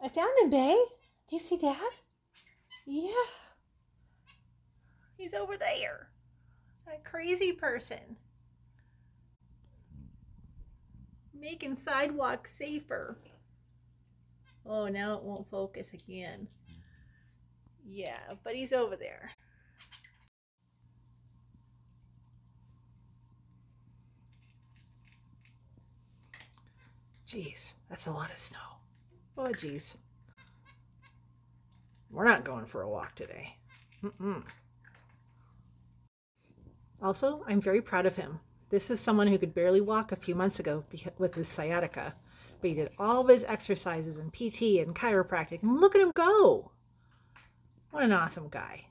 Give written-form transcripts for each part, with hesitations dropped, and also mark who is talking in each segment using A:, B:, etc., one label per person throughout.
A: I found him, Bay. Do you see Dad? Yeah. He's over there. That crazy person. Making sidewalks safer. Oh, now it won't focus again. Yeah, but he's over there. Jeez, that's a lot of snow. Oh, jeez. We're not going for a walk today. Also, I'm very proud of him. This is someone who could barely walk a few months ago with his sciatica, but he did all of his exercises and PT and chiropractic, and look at him go. What an awesome guy.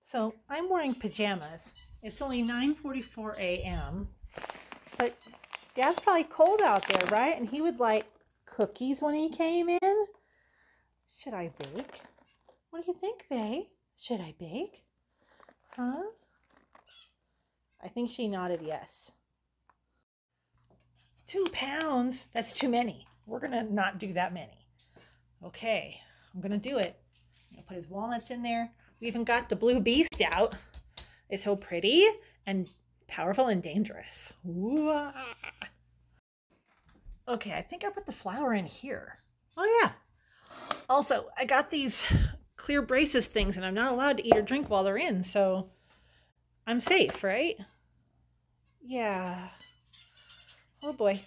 A: So I'm wearing pajamas. It's only 9:44 a.m. But Dad's probably cold out there, right? And he would like cookies when he came in. Should I bake? What do you think, Faye? Should I bake? Huh? I think she nodded yes. 2 pounds? That's too many. We're gonna not do that many. Okay, I'm gonna do it. I'm gonna put his walnuts in there. We even got the blue beast out. It's so pretty and powerful and dangerous. Ooh-ah. Okay, I think I put the flour in here. Oh yeah. Also, I got these clear braces things and I'm not allowed to eat or drink while they're in, so I'm safe, right? Yeah. Oh boy.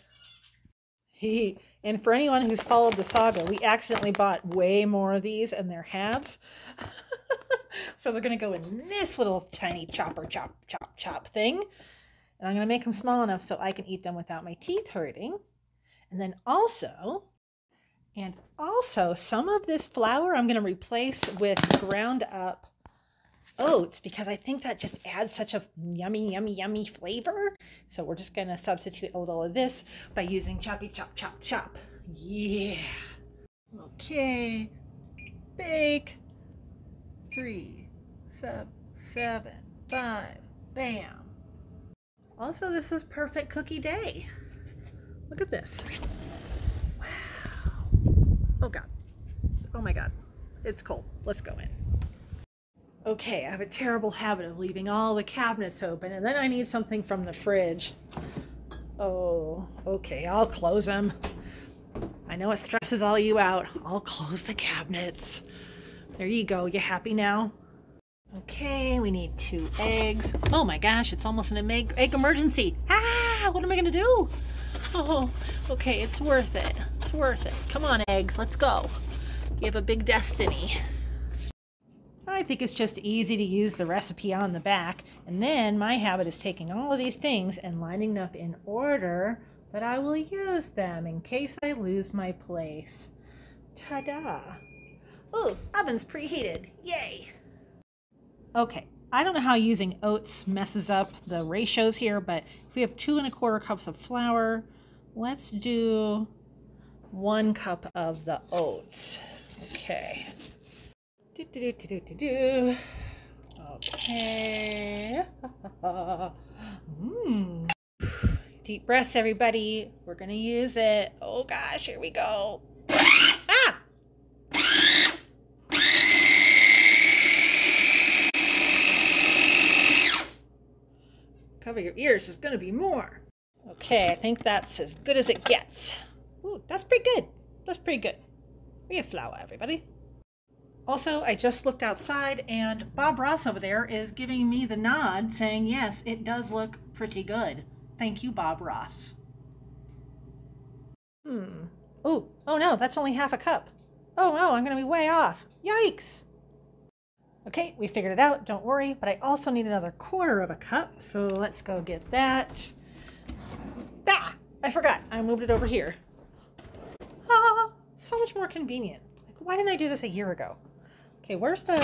A: And for anyone who's followed the saga, we accidentally bought way more of these and they're halves. So they're going to go in this little tiny chopper, chop, chop, chop thing. And I'm going to make them small enough so I can eat them without my teeth hurting. And then also some of this flour I'm going to replace with ground up oats because I think that just adds such a yummy, yummy, yummy flavor. So we're just going to substitute a little of this by using choppy, chop, chop, chop. Yeah. Okay. Bake. 3, 7, 5. Bam. Also, this is perfect cookie day. Look at this. Wow. Oh God. Oh my God. It's cold. Let's go in. Okay, I have a terrible habit of leaving all the cabinets open and then I need something from the fridge. Oh, okay, I'll close them. I know it stresses all you out. I'll close the cabinets. There you go. You happy now? Okay, we need 2 eggs. Oh my gosh, it's almost an egg emergency. Ah, what am I gonna do? Oh, okay, it's worth it. It's worth it. Come on, eggs, let's go. You have a big destiny. I think it's just easy to use the recipe on the back. And then my habit is taking all of these things and lining them up in order that I will use them in case I lose my place. Ta-da! Oh, oven's preheated. Yay! Okay, I don't know how using oats messes up the ratios here, but if we have 2 1/4 cups of flour, let's do 1 cup of the oats. Okay. Okay. Deep breaths, everybody. We're gonna use it. Oh gosh, here we go. Ah! Cover your ears, there's gonna be more. Okay, I think that's as good as it gets. Ooh, that's pretty good. That's pretty good. We have flour, everybody. Also, I just looked outside and Bob Ross over there is giving me the nod saying, yes, it does look pretty good. Thank you, Bob Ross. Oh no, that's only half a cup. Oh no, I'm gonna be way off. Yikes. Okay, we figured it out, don't worry, but I also need another 1/4 cup, so let's go get that. Ah, I forgot, I moved it over here. Ah, so much more convenient. Like, why didn't I do this a year ago? Okay, where's the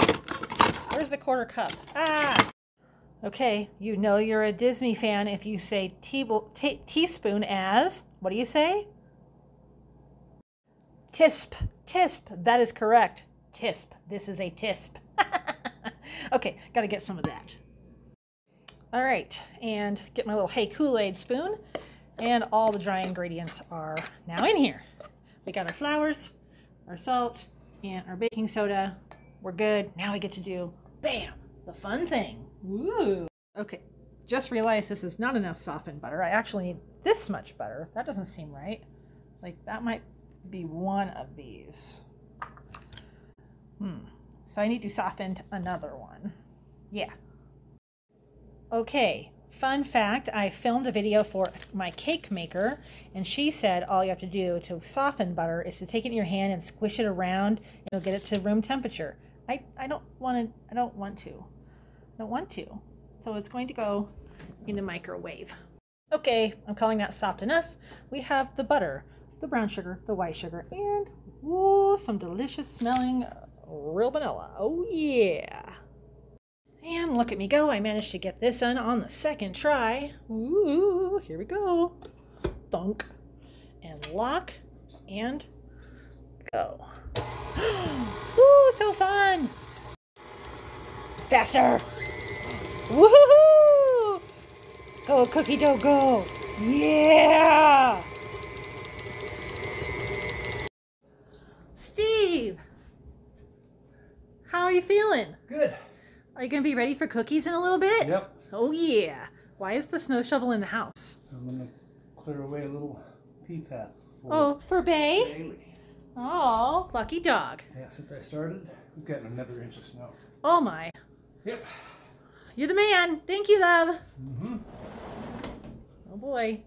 A: Where's the quarter cup? Ah! Okay, you know you're a Disney fan if you say teaspoon as, what do you say? Tisp. Tisp. That is correct. Tisp. This is a tisp. Okay, got to get some of that. All right, and get my little Hey Kool-Aid spoon. And all the dry ingredients are now in here. We got our flours, our salt, and our baking soda. We're good. Now we get to do, bam, the fun thing. Woo! Okay, just realized this is not enough softened butter. I actually need this much butter. That doesn't seem right. Like, that might be one of these. So I need to soften another one. Yeah. Okay, fun fact, I filmed a video for my cake maker, and she said all you have to do to soften butter is to take it in your hand and squish it around, and you'll get it to room temperature. I don't want to. So it's going to go in the microwave. Okay, I'm calling that soft enough. We have the butter, the brown sugar, the white sugar, and whoa, some delicious smelling real vanilla. Oh yeah. And look at me go. I managed to get this on the second try. Ooh, here we go. Thunk. And lock and go. Ooh, so fun. Faster. Woohoo! Go, cookie dough, go. Yeah! Steve, how are you feeling?
B: Good.
A: Are you going to be ready for cookies in a little bit?
B: Yep.
A: Oh, yeah. Why is the snow shovel in the house?
B: I'm going to clear away a little pea path.
A: For Bay?
B: Bailey.
A: Oh, lucky dog.
B: Yeah, since I started, we've gotten another inch of snow.
A: Oh, my.
B: Yep.
A: You're the man. Thank you, love.
B: Mm-hmm.
A: Oh, boy.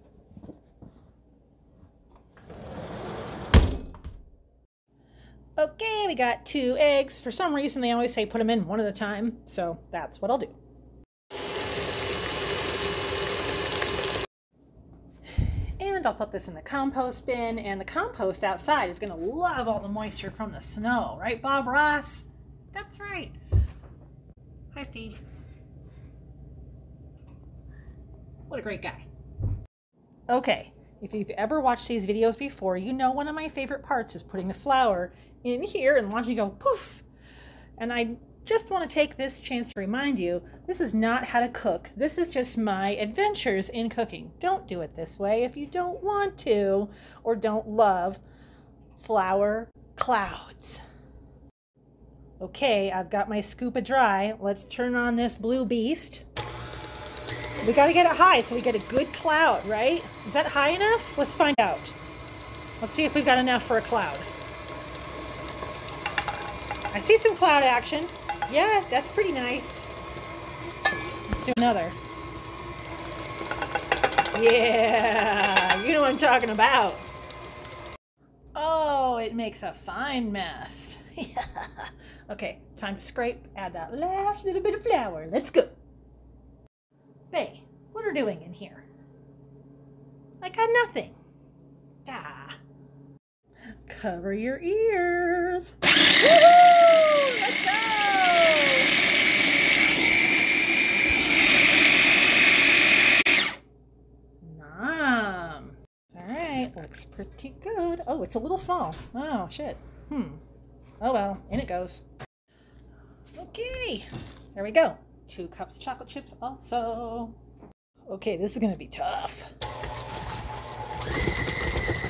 A: Okay, we got 2 eggs. For some reason, they always say put them in one at a time, so that's what I'll do. And I'll put this in the compost bin, and the compost outside is going to love all the moisture from the snow. Right, Bob Ross? That's right. Hi, Steve. What a great guy. Okay, if you've ever watched these videos before, you know one of my favorite parts is putting the flour in here and watching it go poof. And I just want to take this chance to remind you, this is not how to cook. This is just my adventures in cooking. Don't do it this way if you don't want to or don't love flour clouds. Okay, I've got my scoop of dry. Let's turn on this blue beast. We got to get it high so we get a good cloud, right? Is that high enough? Let's find out. Let's see if we've got enough for a cloud. I see some cloud action. Yeah, that's pretty nice. Let's do another. Yeah, you know what I'm talking about. Oh, it makes a fine mess. Okay, time to scrape. Add that last little bit of flour. Let's go. Bay, what are you doing in here? I got nothing. Ah. Cover your ears. Woohoo! Let's go! Nom. All right, looks pretty good. Oh, it's a little small. Oh, shit. Oh, well, in it goes. Okay, there we go. 2 cups of chocolate chips also. Okay, this is gonna be tough.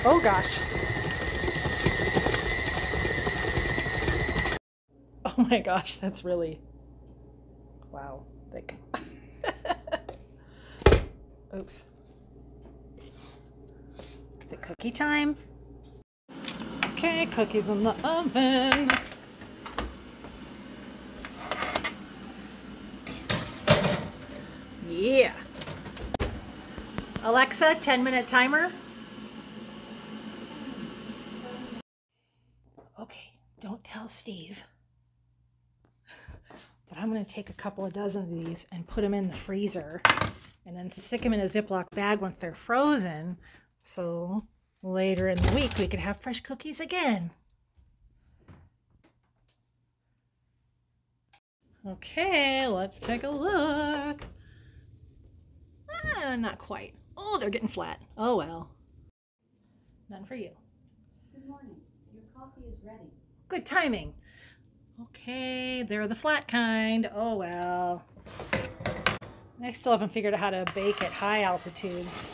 A: Oh gosh. Oh my gosh, that's really, wow, thick. Oops. Is it cookie time? Okay, cookies in the oven. Yeah. Alexa, 10-minute timer. Okay, don't tell Steve. But I'm going to take a couple of dozen of these and put them in the freezer and then stick them in a Ziploc bag once they're frozen. So later in the week we could have fresh cookies again. Okay, let's take a look. Not quite. Oh, they're getting flat. Oh well. None for you.
C: Good morning. Your coffee is ready.
A: Good timing. Okay, they're the flat kind. Oh well. I still haven't figured out how to bake at high altitudes.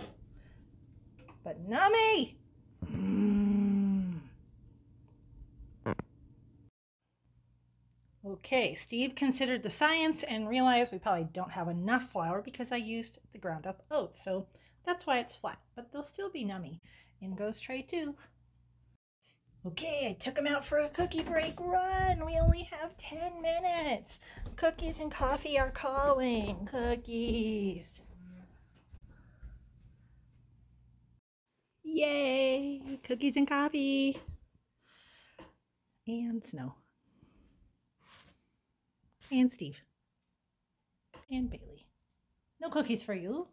A: But Nami! Okay, Steve considered the science and realized we probably don't have enough flour because I used the ground up oats. So that's why it's flat, but they'll still be nummy. In goes tray 2. Okay, I took him out for a cookie break. Run! We only have 10 minutes. Cookies and coffee are calling. Cookies. Yay! Cookies and coffee. And Snow. And Steve. And Bailey. No cookies for you.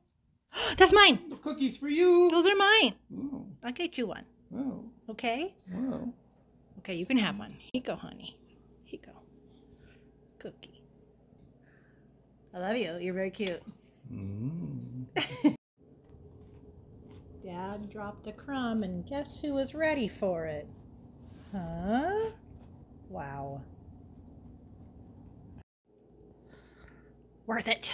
A: That's mine!
B: The cookies for you!
A: Those are mine.
B: Oh,
A: I'll get you one.
B: oh,
A: Okay?
B: wow.
A: Okay, you can have one. Here you go, honey. Here you go. Cookie. I love you. You're very cute. Dad dropped a crumb, and guess who was ready for it? Huh? Wow. Worth it.